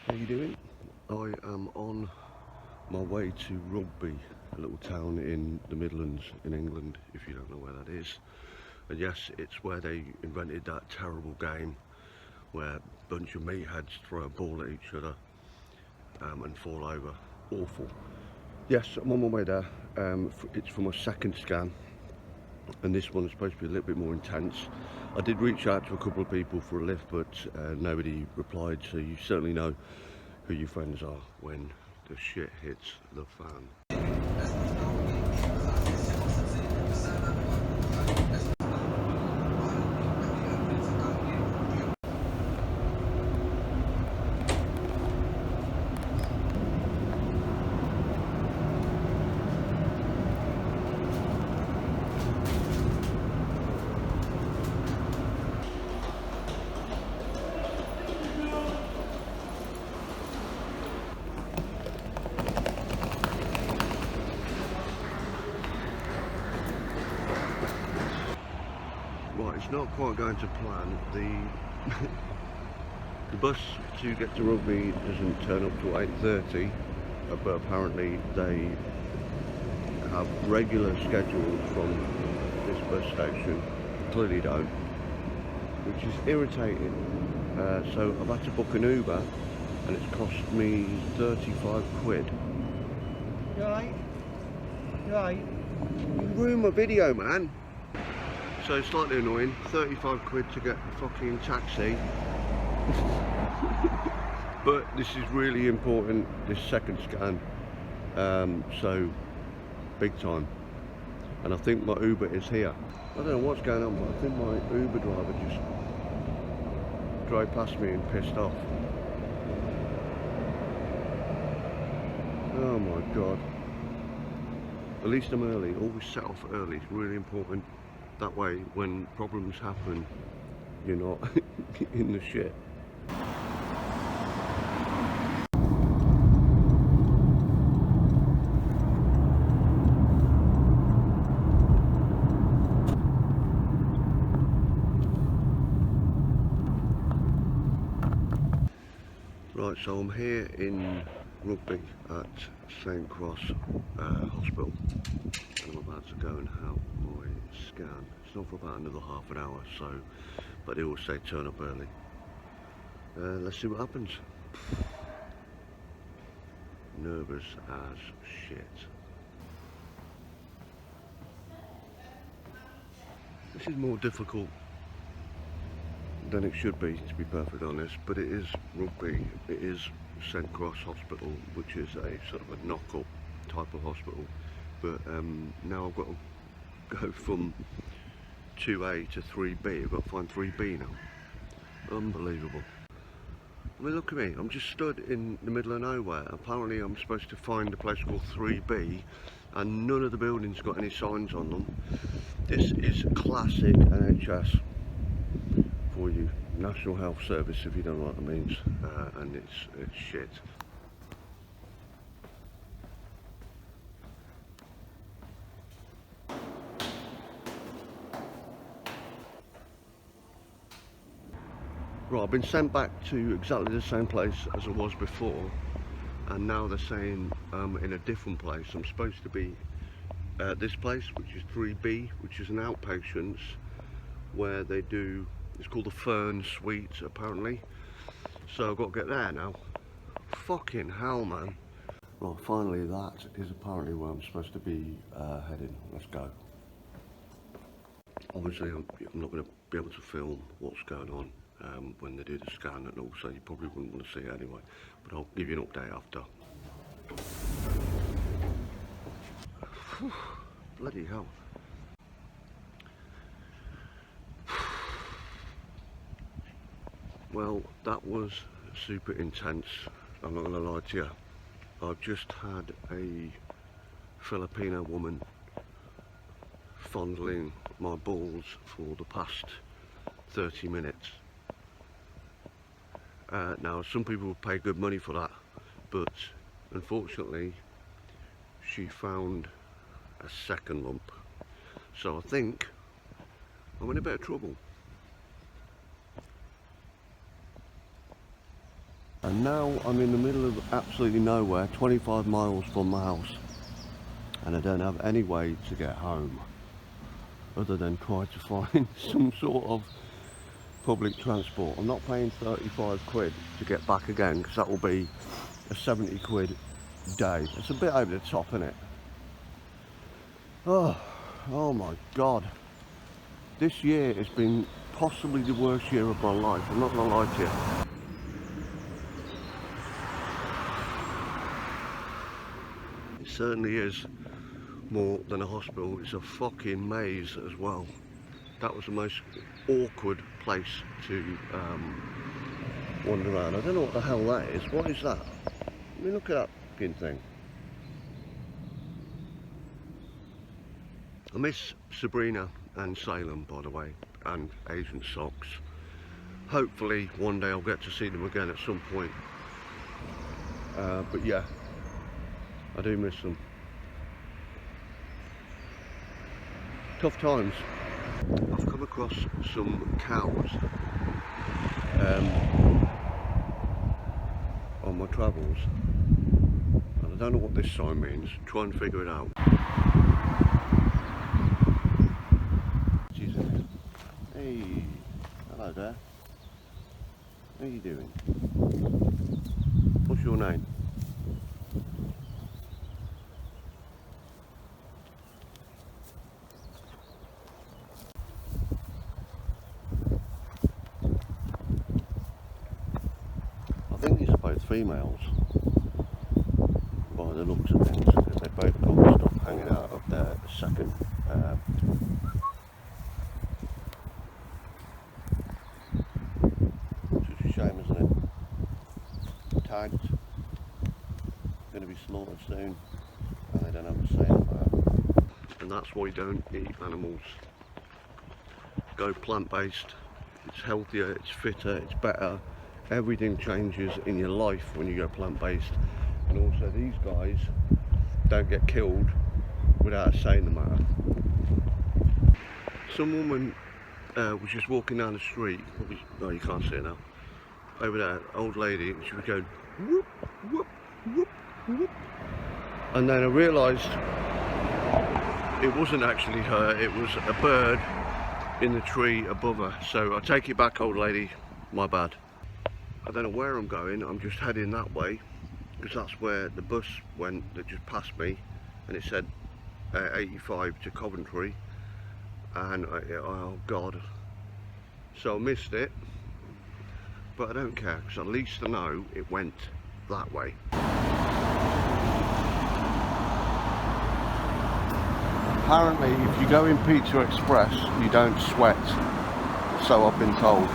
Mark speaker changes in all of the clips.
Speaker 1: How you doing? I am on my way to Rugby, a little town in the Midlands in England, if you don't know where that is. And yes, it's where they invented that terrible game where a bunch of meatheads throw a ball at each other and fall over. Awful. Yes, I'm on my way there. It's for my second scan, and this one is supposed to be a little bit more intense. I did reach out to a couple of people for a lift, but nobody replied, so you certainly know who your friends are when the shit hits the fan. Right, it's not quite going to plan. The bus to get to Rugby doesn't turn up till 8:30, but apparently they have regular schedules from this bus station. Clearly don't, which is irritating. So I've had to book an Uber, and it's cost me 35 quid.
Speaker 2: You alright? You alright?
Speaker 1: You ruined my video, man. So slightly annoying, 35 quid to get a fucking taxi. But this is really important, this second scan. So, big time. And I think my Uber is here. I don't know what's going on, but I think my Uber driver just drove past me and pissed off. Oh my God. At least I'm early. Always set off early, it's really important. That way, when problems happen, you're not in the shit. Right, so I'm here in Rugby at St Cross Hospital, and I'm about to go and have my scan. It's not for about another half an hour, so, but they always say turn up early. Let's see what happens. Nervous as shit. This is more difficult than it should be, to be perfectly honest, but it is Rugby. It is St Cross Hospital, which is a sort of a knock-up type of hospital. But now I've got to go from 2A to 3B. I've got to find 3B now. Unbelievable. I mean, look at me. I'm just stood in the middle of nowhere. Apparently I'm supposed to find a place called 3B, and none of the buildings got any signs on them. This is classic NHS for you. National Health Service, if you don't know what that means. And it's shit. Right, I've been sent back to exactly the same place as I was before, and now they're saying in a different place. I'm supposed to be at this place, which is 3B, which is an outpatients where they do, it's called the Fern Suite apparently. So I've got to get there now. Fucking hell, man. Right, finally that is apparently where I'm supposed to be heading. Let's go. Obviously I'm not going to be able to film what's going on when they do the scan, and also you probably wouldn't want to see it anyway, but I'll give you an update after. Whew, bloody hell. Well, that was super intense, I'm not going to lie to you. I've just had a Filipino woman fondling my balls for the past 30 minutes. Now, some people would pay good money for that, but unfortunately she found a second lump. So I think I'm in a bit of trouble. And now I'm in the middle of absolutely nowhere, 25 miles from my house, and I don't have any way to get home other than try to find some sort of public transport. I'm not paying 35 quid to get back again, because that will be a 70 quid day. It's a bit over the top, isn't it? Oh my god. This year has been possibly the worst year of my life, I'm not gonna lie to you. It certainly is more than a hospital, it's a fucking maze as well. That was the most awkward place to wander around. I don't know what the hell that is. What is that? I mean, look at that fucking thing. I miss Sabrina and Salem, by the way, and Agent Socks. Hopefully one day I'll get to see them again at some point. But yeah, I do miss them. Tough times. I've come across some cows on my travels, and I don't know what this sign means. Try and figure it out. Hey, hello there. How you doing? What's your name? I think these are both females by the looks of things, because they both got stuff hanging out of their second such a shame, isn't it? Tagged, going to be slaughtered soon, and they don't have a say about it. And that's why you don't eat animals. Go plant-based, it's healthier, it's fitter, it's better. Everything changes in your life when you go plant-based, and also these guys don't get killed without saying the matter. Some woman was just walking down the street, probably, no, you can't see it now, over there, old lady, and she was going whoop, whoop, whoop, whoop, and then I realised it wasn't actually her, it was a bird in the tree above her. So I take it back, old lady, my bad. I don't know where I'm going, I'm just heading that way, because that's where the bus went that just passed me, and it said 85 to Coventry, and oh god, so I missed it, but I don't care, because at least I know it went that way. Apparently if you go in Pizza Express you don't sweat, so I've been told.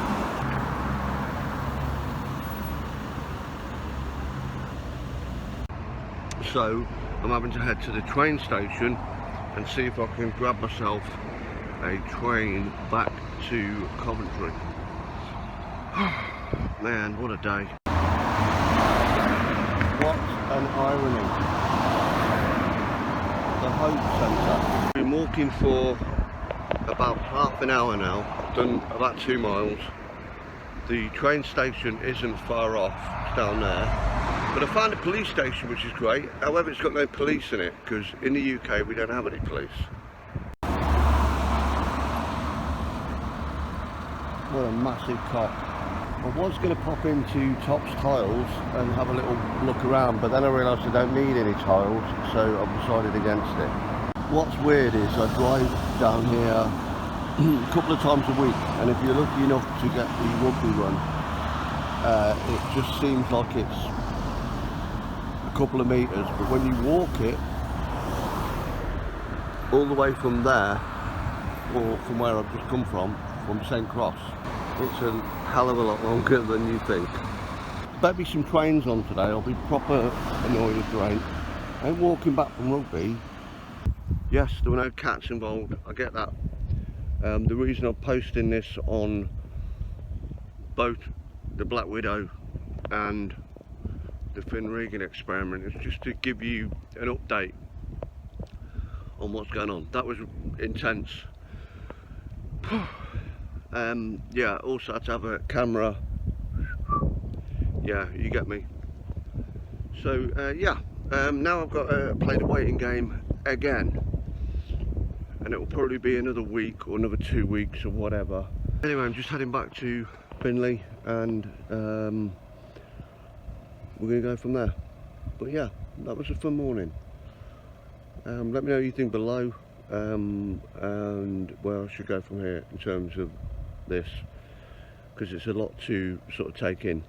Speaker 1: So I'm having to head to the train station and see if I can grab myself a train back to Coventry. Man, what a day. What an irony. The Hope Centre. I've been walking for about half an hour now, done about 2 miles. The train station isn't far off, it's down there. But I found a police station, which is great. However, it's got no police in it, because in the UK we don't have any police. What a massive cock. I was going to pop into Top's Tiles and have a little look around, but then I realised I don't need any tiles, so I've decided against it. What's weird is I drive down here a couple of times a week, and if you're lucky enough to get the rugby run, it just seems like it's a couple of metres, but when you walk it all the way from there, or from where I've just come from St Cross, it's a hell of a lot longer than you think. Better be some trains on today, I'll be proper annoyed if there ain't. I'm walking back from rugby. Yes, there were no cats involved, I get that. The reason I'm posting this on both the Black Widow and the Finn Regan experiment is just to give you an update on what's going on. That was intense. Yeah, also had to have a camera Yeah, you get me. So yeah, now I've got to play the waiting game again, and it will probably be another week or another 2 weeks or whatever. Anyway, I'm just heading back to Binley, and we're going to go from there. But yeah, that was a fun morning. Let me know what you think below, and where I should go from here in terms of this, because it's a lot to sort of take in.